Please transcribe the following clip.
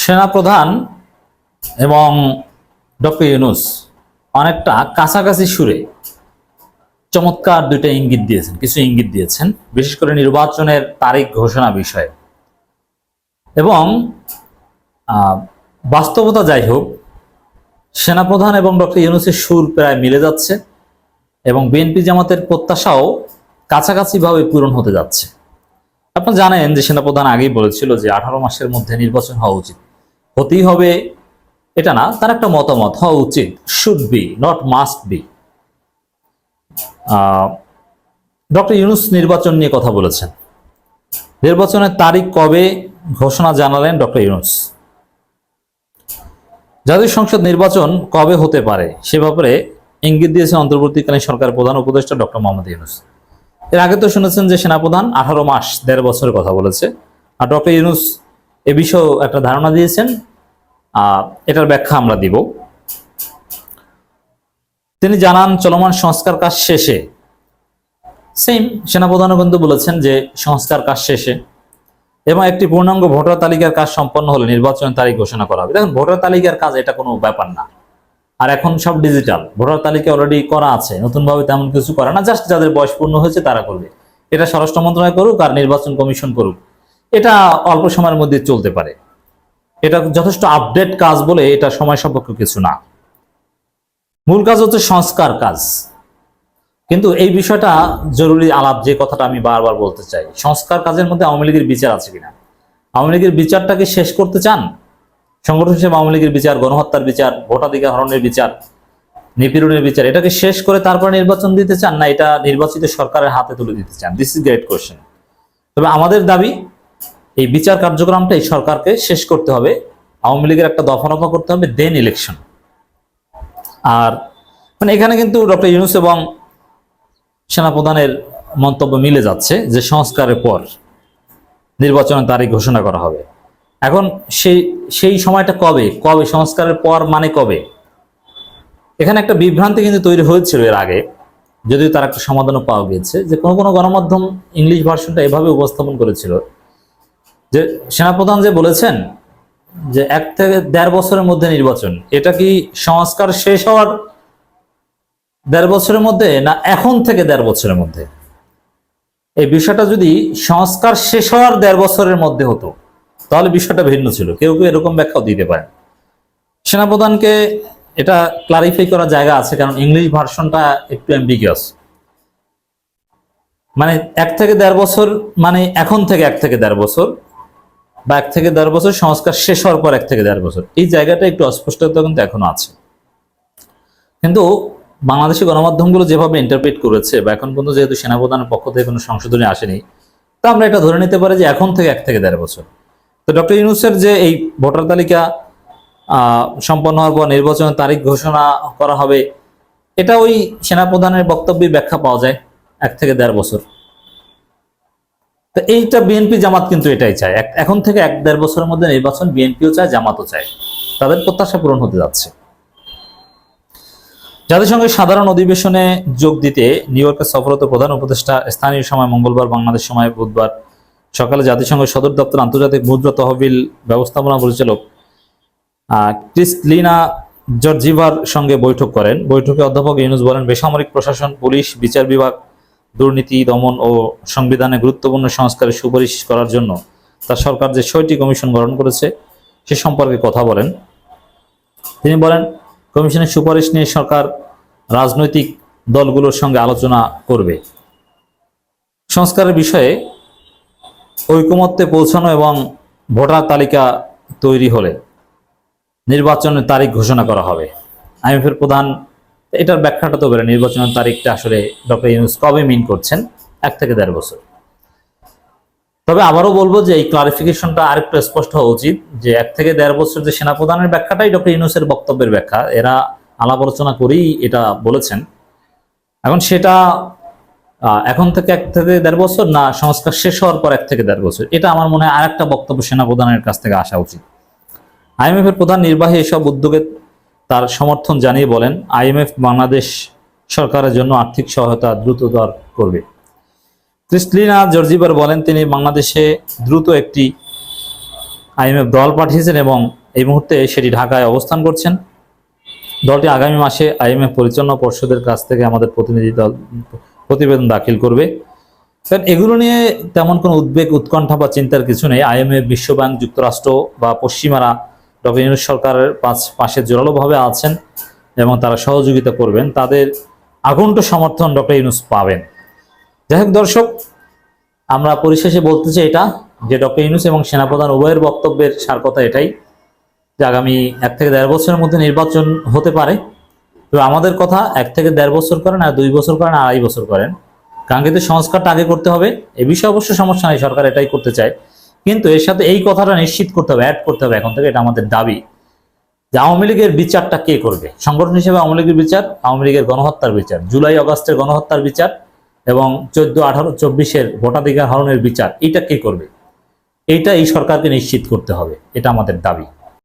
সেনাপ্রধান এবং ডক্টর ইউনূস অনেকটা কাছাকাছি সুরে চমৎকার দুইটা ইঙ্গিত দিয়েছেন, কিছু ইঙ্গিত দিয়েছেন, বিশেষ করে নির্বাচনের তারিখ ঘোষণা বিষয়ে। এবং বাস্তবতা যাই হোক, সেনাপ্রধান এবং ডক্টর ইউনূসের সুর প্রায় মিলে যাচ্ছে এবং বিএনপি জামাতের প্রত্যাশাও কাছাকাছি ভাবে পূরণ হতে যাচ্ছে। আপনারা জানেন যে সেনাপ্রধান আগেই বলেছিল যে 18 মাসের মধ্যে নির্বাচন হওয়া উচিত। হতেই হবে এটা না, তার একটা মতামত, হওয়া উচিত, should be, not must be. Doctor Yunus নির্বাচন নিয়ে কথা বলেছেন। নির্বাচনের তারিখ কবে ঘোষণা জানালেন ডক্টর ইউনূস। জাতীয় সংসদ নির্বাচন কবে হতে পারে সে ব্যাপারে ইঙ্গিত দিয়েছে অন্তর্বর্তীকালীন সরকারের প্রধান উপদেষ্টা ডক্টর মোহাম্মদ ইউনূস। এর আগে তো শুনেছেন যে সেনাপ্রধান 18 মাস, 1.5 বছরের কথা বলেছে, আর ডক্টর ইউনূস এ বিষয়েও একটা ধারণা দিয়েছেন। এটার ব্যাখ্যা আমরা দিব। তিনি জানান চলমান সংস্কার কাজ শেষে, সেম সেনাপ্রধানও কিন্তু বলেছেন যে সংস্কার কাজ শেষে এবং একটি পূর্ণাঙ্গ ভোটার তালিকার কাজ সম্পন্ন হলে নির্বাচনের তারিখ ঘোষণা করা হবে। দেখুন, ভোটার তালিকার কাজ এটা কোনো ব্যাপার না, আর এখন সব ডিজিটাল। ভোটার তালিকা অলরেডি করা আছে, নতুনভাবে তেমন কিছু করে না, জাস্ট যাদের বয়স পূর্ণ হয়েছে তারা করবে। এটা স্বরাষ্ট্র মন্ত্রণালয় করুক আর নির্বাচন কমিশন করুক, এটা অল্প সময়ের মধ্যে চলতে পারে। এটা যথেষ্ট আপডেট কাজ বলে এটা সময় সাপেক্ষ কিছু না। মূল কাজ হচ্ছে সংস্কার কাজ। কিন্তু এই বিষয়টা জরুরি আলাপ, যে কথাটা আমি বারবার বলতে চাই, সংস্কার কাজের মধ্যে আওয়ামী লীগের বিচার আছে কিনা। আওয়ামী লীগের বিচারটাকে শেষ করতে চান? সংগঠন হিসেবে আওয়ামী লীগের বিচার, গণহত্যার বিচার, ভোটাধিকার হরণের বিচার, নিপীড়নের বিচার, এটাকে শেষ করে তারপরে নির্বাচন দিতে চান, না এটা নির্বাচিত সরকারের হাতে তুলে দিতে চান? This is great question. তবে আমাদের দাবি, এই বিচার কার্যক্রমটা এই সরকারকে শেষ করতে হবে, আওয়ামী লীগের একটা দফা করতে হবে, দেন ইলেকশন। আর মানে এখানে কিন্তু ডক্টর ইউনূস এবং সেনাপ্রধানের মন্তব্য মিলে যাচ্ছে যে সংস্কারের পর নির্বাচনের তারিখ ঘোষণা করা হবে। এখন সেই সময়টা কবে, সংস্কারের পর মানে কবে? এখানে একটা বিভ্রান্তি কিন্তু তৈরি হয়েছিল এর আগে, যদিও তার একটা সমাধানও পাওয়া গিয়েছে, যে কোনো গণমাধ্যম ইংলিশ ভার্সনটা এভাবে উপস্থাপন করেছিল যে সেনাপ্রধান যে বলেছেন যে 1 থেকে 1.5 বছরের মধ্যে নির্বাচন, এটা কি সংস্কার শেষ হওয়ার 1.5 বছরের মধ্যে, না এখন থেকে 1.5 বছরের মধ্যে? এই বিষয়টা যদি সংস্কার শেষ হওয়ার 1.5 বছরের মধ্যে হতো তাহলে বিষয়টা ভিন্ন ছিল। কেউ কেউ এরকম ব্যাখ্যাও দিতে পারে। সেনাপ্রধানকে এটা ক্লারিফাই করার জায়গা আছে, কারণ ইংলিশ ভার্সনটা একটু অ্যাম্বিগুয়াস। মানে 1 থেকে 1.5 বছর মানে এখন থেকে 1 থেকে 1.5 বছর, বা 1 থেকে 1.5 বছর সংস্কার শেষ হওয়ার পর 1 থেকে 1.5 বছর, এই জায়গাটা একটু অস্পষ্টতা কিন্তু এখনো আছে। কিন্তু বাংলাদেশের গণমাধ্যমগুলো যেভাবে ইন্টারপ্রেট করেছে, বা এখন পর্যন্ত যেহেতু সেনাপ্রধানের পক্ষ থেকে কোনো সংশোধনী আসেনি, তা আমরা এটা ধরে নিতে পারি যে এখন থেকে 1 থেকে 1.5 বছর। তো ডক্টর ইউনূসের যে এই ভোটার তালিকা সম্পন্ন হওয়ার পর নির্বাচনের তারিখ ঘোষণা করা হবে, এটা ওই সেনাপ্রধানের বক্তব্যে ব্যাখ্যা পাওয়া যায়, 1 থেকে 1.5 বছর। তো এইটা বিএনপি জামাত কিন্তু এটাই চায়, এখন থেকে 1-1.5 বছরের মধ্যে নির্বাচন বিএনপিও চায়, জামাতও চায়, তাদের প্রত্যাশা পূরণ হতে যাচ্ছে। জাতিসংঘের সাধারণ অধিবেশনে যোগ দিতে নিউ ইয়র্কে সফররত প্রধান উপদেষ্টা স্থানীয় সময় মঙ্গলবার, বাংলাদেশ সময় বুধবার সকালে জাতিসংঘের সদর দপ্তর আন্তর্জাতিক মুদ্রা তহবিল ব্যবস্থাপনা পরিচালক ক্রিস্টলিনা জর্জিভার সঙ্গে বৈঠক করেন। বৈঠকে অধ্যাপক ইউনূস বলেন, বেসামরিক প্রশাসন, পুলিশ, বিচার বিভাগ, দুর্নীতি দমন ও সংবিধানে গুরুত্বপূর্ণ সংস্কারের সুপারিশ করার জন্য তার সরকার যে 6টি কমিশন গঠন করেছে সে সম্পর্কে কথা বলেন। তিনি বলেন, কমিশনের সুপারিশ নিয়ে সরকার রাজনৈতিক দলগুলোর সঙ্গে আলোচনা করবে। সংস্কারের বিষয়ে ঐকমত্যে পৌঁছানো এবং ভোটার তালিকা তৈরি হলে নির্বাচনের তারিখ ঘোষণা করা হবে। আইএমএফের প্রধান এটার ব্যাখ্যাটা তো বেড়ে, নির্বাচনের তারিখটা আসলে ডক্টর ইউনূস কবে মিন করছেন, 1 থেকে 1.5 বছর। তবে আবারও বলবো যে এই ক্লারিফিকেশনটা আরেকটু স্পষ্ট হওয়া উচিত যে 1 থেকে 1.5 বছর যে সেনাপ্রধানের ব্যাখ্যাটাই ডক্টর ইউনূসের বক্তব্যের ব্যাখ্যা, এরা আলাপ আলোচনা করেই এটা বলেছেন। এখন সেটা এখন থেকে 1 থেকে 1.5 বছর, না সংস্কার শেষ হওয়ার পর 1 থেকে 1.5 বছর, এটা আমার মনে হয় আরেকটা বক্তব্য সেনাপ্রধানের কাছ থেকে আসা উচিত। আইএমএফের প্রধান নির্বাহী এসব উদ্যোগে তার সমর্থন জানিয়ে বলেন, আইএমএফ বাংলাদেশ সরকারের জন্য আর্থিক সহায়তা দ্রুততর করবে। ক্রিস্টলিনা জর্জিভার বলেন, তিনি বাংলাদেশে দ্রুত একটি আইএমএফ দল পাঠিয়েছেন এবং এই মুহূর্তে সেটি ঢাকায় অবস্থান করছেন। দলটি আগামী মাসে IMF পরিচালনা পর্ষদের কাছ থেকে আমাদের প্রতিনিধি দল প্রতিবেদন দাখিল করবে। এগুলো নিয়ে তেমন কোনো উদ্বেগ উৎকণ্ঠা বা চিন্তার কিছু নেই। IMF, বিশ্বব্যাংক, যুক্তরাষ্ট্র বা পশ্চিমারা ডক্টর ইউনূস সরকারের পাশে জোরালোভাবে আছেন এবং তারা সহযোগিতা করবেন। তাদের আকুণ্ঠ সমর্থন ডক্টর ইউনূস পাবেন। যাই হোক দর্শক, আমরা পরিশেষে বলতে চাই এটা যে ডক্টর ইউনূস এবং সেনাপ্রধান উভয়ের বক্তব্যের সার কথা এটাই যে আগামী 1 থেকে 1.5 বছরের মধ্যে নির্বাচন হতে পারে। তো আমাদের কথা 1 থেকে 1.5 বছর করেন, আর 2 বছর করেন, আর 2.5 বছর করেন, কাঙ্ক্ষিত সংস্কারটা আগে করতে হবে। এ বিষয়ে অবশ্য সমস্যা নেই, সরকার এটাই করতে চায়, কিন্তু এর সাথে এই কথাটা নিশ্চিত করতে হবে, অ্যাড করতে হবে এখন থেকে, এটা আমাদের দাবি যে আওয়ামী লীগের বিচারটা কে করবে। সংগঠন হিসেবে আওয়ামী লীগের বিচার, আওয়ামী লীগের গণহত্যার বিচার, জুলাই আগস্টের গণহত্যার বিচার এবং 14, 18, 24-এর ভোটাধিকার হরণের বিচার, এটা কে করবে? এইটা এই সরকারকে নিশ্চিত করতে হবে, এটা আমাদের দাবি।